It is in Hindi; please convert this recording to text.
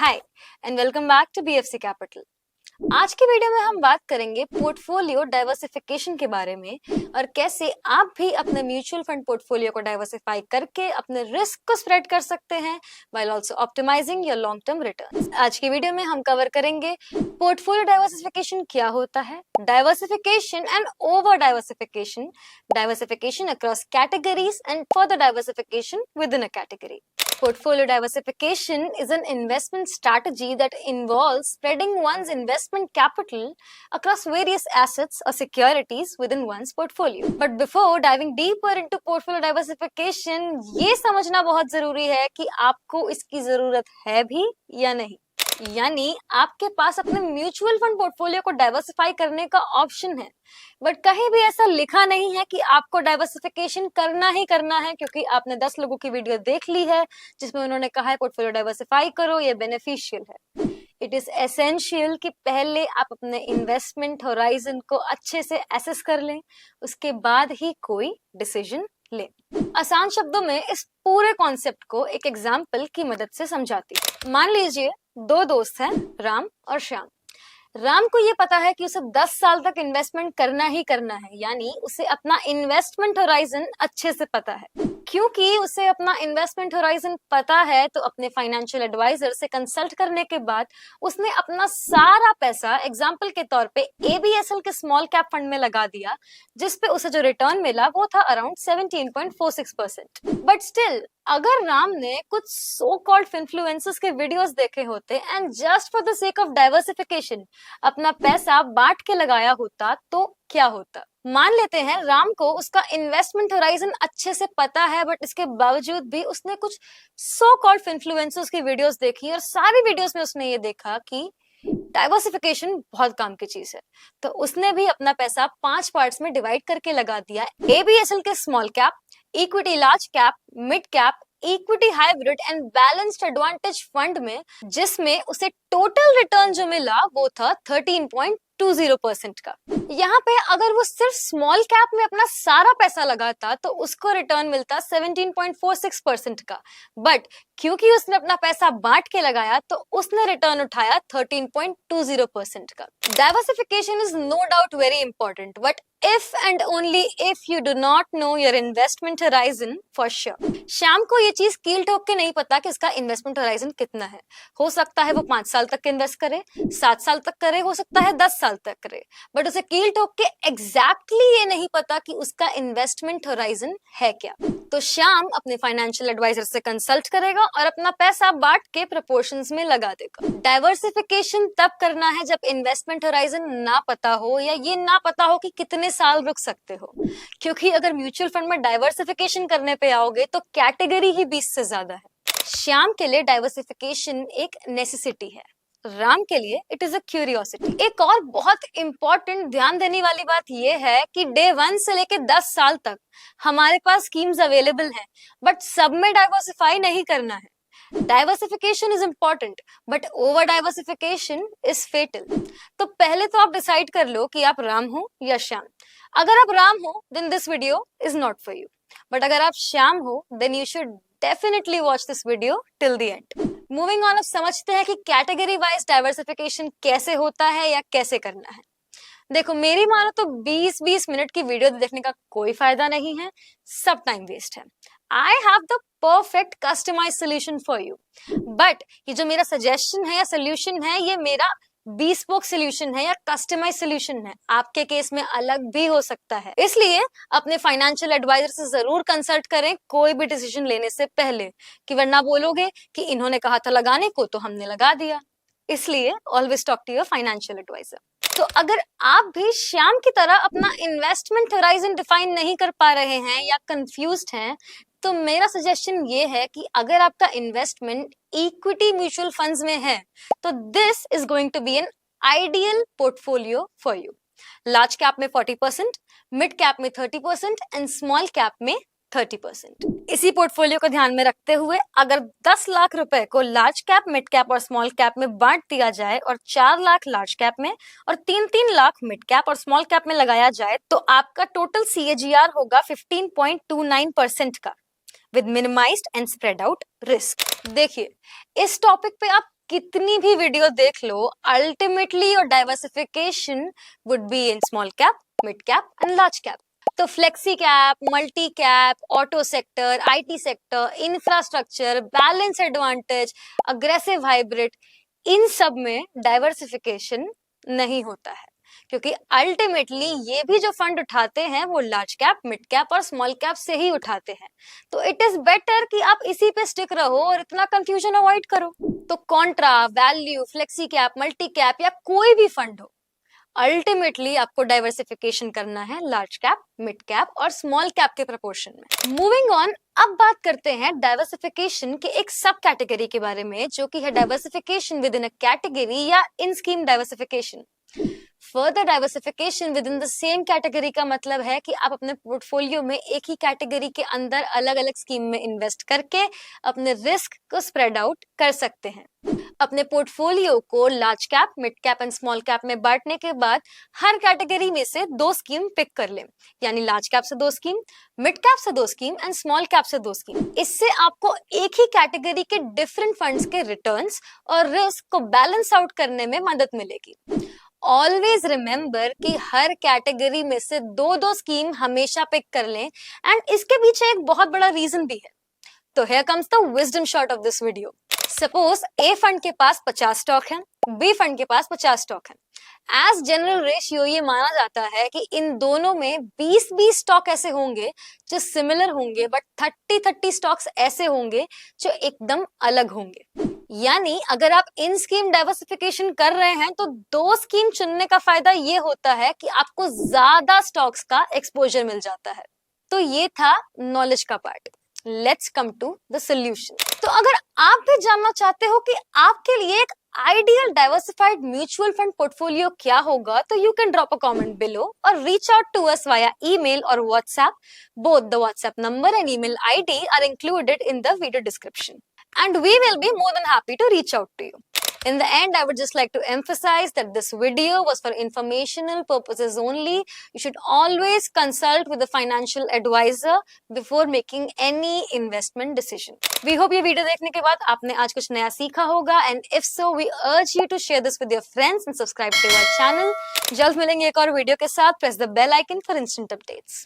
Hi and welcome back to BFC capital. आज की वीडियो में हम बात करेंगे पोर्टफोलियो डाइवर्सिफिकेशन के बारे में और कैसे आप भी अपने म्यूचुअल फंड पोर्टफोलियो को डाइवर्सिफाई करके अपने रिस्क को स्प्रेड कर सकते हैं while also optimising your long term returns. आज की वीडियो में हम कवर करेंगे पोर्टफोलियो डाइवर्सिफिकेशन क्या होता है, diversification and over diversification, diversification across categories and further diversification within a category. Portfolio diversification is an investment strategy that involves spreading one's investment capital across various assets or securities within one's portfolio. But before diving deeper into portfolio diversification, ये समझना बहुत जरूरी है कि आपको इसकी जरूरत है भी या नहीं। यानी आपके पास अपने म्यूचुअल फंड पोर्टफोलियो को डाइवर्सिफाई करने का ऑप्शन है, बट कहीं भी ऐसा लिखा नहीं है कि आपको डाइवर्सिफिकेशन करना ही करना है, क्योंकि आपने 10 लोगों की वीडियो देख ली है जिसमें उन्होंने कहा है पोर्टफोलियो डाइवर्सिफाई करो, ये बेनिफिशियल है। इट इज एसेंशियल कि पहले आप अपने इन्वेस्टमेंट होराइजन को अच्छे से एसेस कर लें, उसके बाद ही कोई डिसीजन ले। आसान शब्दों में इस पूरे कॉन्सेप्ट को एक एग्जाम्पल की मदद से समझाती हूँ। मान लीजिए दो दोस्त हैं, राम और श्याम। राम को ये पता है कि उसे 10 साल तक इन्वेस्टमेंट करना ही करना है, यानी उसे अपना इन्वेस्टमेंट होराइजन अच्छे से पता है। क्योंकि उसे अपना इन्वेस्टमेंट होराइजन पता है तो अपने फाइनेंशियल एडवाइजर से कंसल्ट करने के बाद उसने अपना सारा पैसा एग्जाम्पल के तौर पे एबीएसएल के स्मॉल कैप फंड में लगा दिया, जिसपे उसे जो रिटर्न मिला वो था अराउंड 17.46%। बट स्टिल अगर राम ने कुछ सो कॉल्ड इन्फ्लुएंसर्स के वीडियोस देखे होते and just for the sake of diversification अपना पैसा बांट के लगाया होता तो क्या होता। मान लेते हैं राम को उसका इन्वेस्टमेंट होराइजन अच्छे से पता है, बट इसके बावजूद भी उसने कुछ सो कॉल्ड इन्फ्लुएंसर्स की वीडियोस देखी और सारी वीडियोस में उसने ये देखा कि डाइवर्सिफिकेशन बहुत काम की चीज है, तो उसने भी अपना पैसा 5 पार्ट्स में डिवाइड करके लगा दिया एबीएसएल के small cap, equity large cap, mid cap, equity hybrid and balanced advantage fund में, जिसमें उसे टोटल रिटर्न जो मिला वो था 13.20% का। यहाँ पे अगर वो सिर्फ स्मॉल कैप में अपना सारा पैसा लगाता तो उसको रिटर्न मिलता 17.46% का, बट क्योंकि उसने अपना पैसा बांट के लगाया तो उसने रिटर्न उठाया 13.20% का। Diversification is no doubt very important, but if and only if you do not know your investment horizon for sure। Shyam को ये चीज कील ठोक के नहीं पता कि इसका इन्वेस्टमेंट होराइजन कितना है। हो सकता है वो 5 साल तक इन्वेस्ट करे, 7 साल तक करे, हो सकता है 10 साल तक करे, बट उसे कील ठोक के एग्जैक्टली ये नहीं पता कि उसका इन्वेस्टमेंट होराइजन है क्या। तो श्याम अपने फाइनेंशियल एडवाइजर से कंसल्ट करेगा और अपना पैसा बांट के प्रोपोर्शंस में लगा देगा। डाइवर्सिफिकेशन तब करना है जब इन्वेस्टमेंट होराइजन ना पता हो या ये ना पता हो कि कितने साल रुक सकते हो, क्योंकि अगर म्यूचुअल फंड में डाइवर्सिफिकेशन करने पे आओगे तो कैटेगरी ही 20 से ज्यादा है। श्याम के लिए डाइवर्सिफिकेशन एक नेसेसिटी है, राम के लिए इट इज अ क्यूरियोसिटी। एक और बहुत इंपॉर्टेंट ध्यान देने वाली बात यह है कि डे 1 से लेके 10 साल तक हमारे पास स्कीम्स अवेलेबल हैं, बट सब में डाइवर्सिफाई नहीं करना है। Diversification is important but over diversification is fatal. तो पहले तो आप डिसाइड कर लो कि आप राम हो या श्याम। अगर आप राम हो then this video is not for you, but अगर आप श्याम हो then you should definitely watch this video till the end. Moving on, अब समझते हैं कि कैटेगरी वाइज डाइवर्सिफिकेशन कैसे होता है या कैसे करना है। देखो मेरी मानो तो 20-20 मिनट की वीडियो देखने का कोई फायदा नहीं है, सब टाइम वेस्ट है। I have the perfect customise solution for you, but ये जो मेरा सजेशन है या सोल्यूशन है ये मेरा bespoke सोल्यूशन है या कस्टमाइज सोल्यूशन है, आपके केस में अलग भी हो सकता है। इसलिए अपने फाइनेंशियल एडवाइजर से जरूर कंसल्ट करें कोई भी डिसीजन लेने से पहले, कि वरना बोलोगे कि इन्होंने कहा था लगाने को तो हमने लगा दिया। इसलिए always talk to your financial adviser. तो अगर आप भी श्याम की तरह अपना इन्वेस्टमेंट होराइजन डिफाइन नहीं कर पा रहे हैं या कंफ्यूज्ड हैं, तो मेरा सजेशन ये है कि अगर आपका इन्वेस्टमेंट इक्विटी म्यूचुअल फंड्स में है तो this is going to be an ideal portfolio for you. Large cap में 40%, मिड कैप में 30% एंड स्मॉल कैप में 30%। इसी पोर्टफोलियो को ध्यान में रखते हुए अगर 10 लाख रुपए को लार्ज कैप, मिड कैप और स्मॉल कैप में बांट दिया जाए और 4 लाख लार्ज कैप में और 3-3 लाख मिड कैप और स्मॉल कैप में लगाया जाए तो आपका टोटल CAGR होगा 15.29% का, with minimised and spread out risk. देखिए इस टॉपिक पे आप कितनी भी वीडियो देख लो, ultimately your diversification would be in small cap, mid cap and large cap. तो flexi cap, multi cap, auto sector, IT sector, infrastructure, balance advantage, aggressive hybrid, इन सब में डाइवर्सिफिकेशन नहीं होता है, क्योंकि अल्टीमेटली ये भी जो फंड उठाते हैं वो लार्ज कैप, मिड कैप और स्मॉल कैप से ही उठाते हैं। तो इट इज बेटर कि आप इसी पे स्टिक रहो और इतना कंफ्यूजन अवॉइड करो। तो Contra, value, flexi cap, multi cap या कोई भी फंड हो, अल्टीमेटली आपको डाइवर्सिफिकेशन करना है लार्ज कैप, मिड कैप और स्मॉल कैप के प्रोपोर्शन में। मूविंग ऑन, अब बात करते हैं डाइवर्सिफिकेशन के एक सब कैटेगरी के बारे में, जो कि है diversification within a category या in scheme diversification. Further diversification within the same category का मतलब है कि आप अपने पोर्टफोलियो में एक ही कैटेगरी के अंदर अलग अलग स्कीम में इन्वेस्ट करके अपने रिस्क को स्प्रेड आउट कर सकते हैं। अपने पोर्टफोलियो को large cap, mid cap and small cap में बांटने के बाद हर कैटेगरी में से 2 स्कीम पिक कर लें, यानी लार्ज कैप से 2 स्कीम, मिड कैप से 2 स्कीम एंड स्मॉल कैप से 2 स्कीम। इससे आपको एक ही कैटेगरी के डिफरेंट फंड्स के रिटर्न्स और रिस्क को बैलेंस आउट करने में मदद मिलेगी। ऑलवेज रिमेंबर कि हर कैटेगरी में से 2-2 स्कीम हमेशा पिक कर लें, एंड इसके पीछे एक बहुत बड़ा रीजन भी है। तो here comes the wisdom shot of this video. Suppose A fund के पास 50 स्टॉक हैं, बी फंड के पास 50 स्टॉक हैं। एज जनरल रेशियो ये माना जाता है कि इन दोनों में 20-20 स्टॉक ऐसे होंगे जो सिमिलर होंगे, बट 30-30 स्टॉक्स ऐसे होंगे जो एकदम अलग होंगे। यानी अगर आप इन स्कीम डाइवर्सिफिकेशन कर रहे हैं तो 2 स्कीम चुनने का फायदा ये होता है कि आपको ज्यादा स्टॉक्स का एक्सपोजर मिल जाता है। तो ये था नॉलेज का part. Let's come to the solution. तो अगर आप भी जानना चाहते हो कि आपके लिए एक ideal diversified mutual fund portfolio क्या होगा, तो you can drop a comment below और reach out to us via email और WhatsApp. Both the WhatsApp number and email ID are included in the video description and we will be more than happy to reach out to you. In the end, I would just like to emphasize that this video was for informational purposes only. You should always consult with a financial advisor before making any investment decision. We hope ये वीडियो देखने के बाद आपने आज कुछ नया सीखा होगा, and if so, we urge you to share this with your friends and subscribe to our channel. जल्द मिलेंगे एक और वीडियो के साथ. Press the bell icon for instant updates.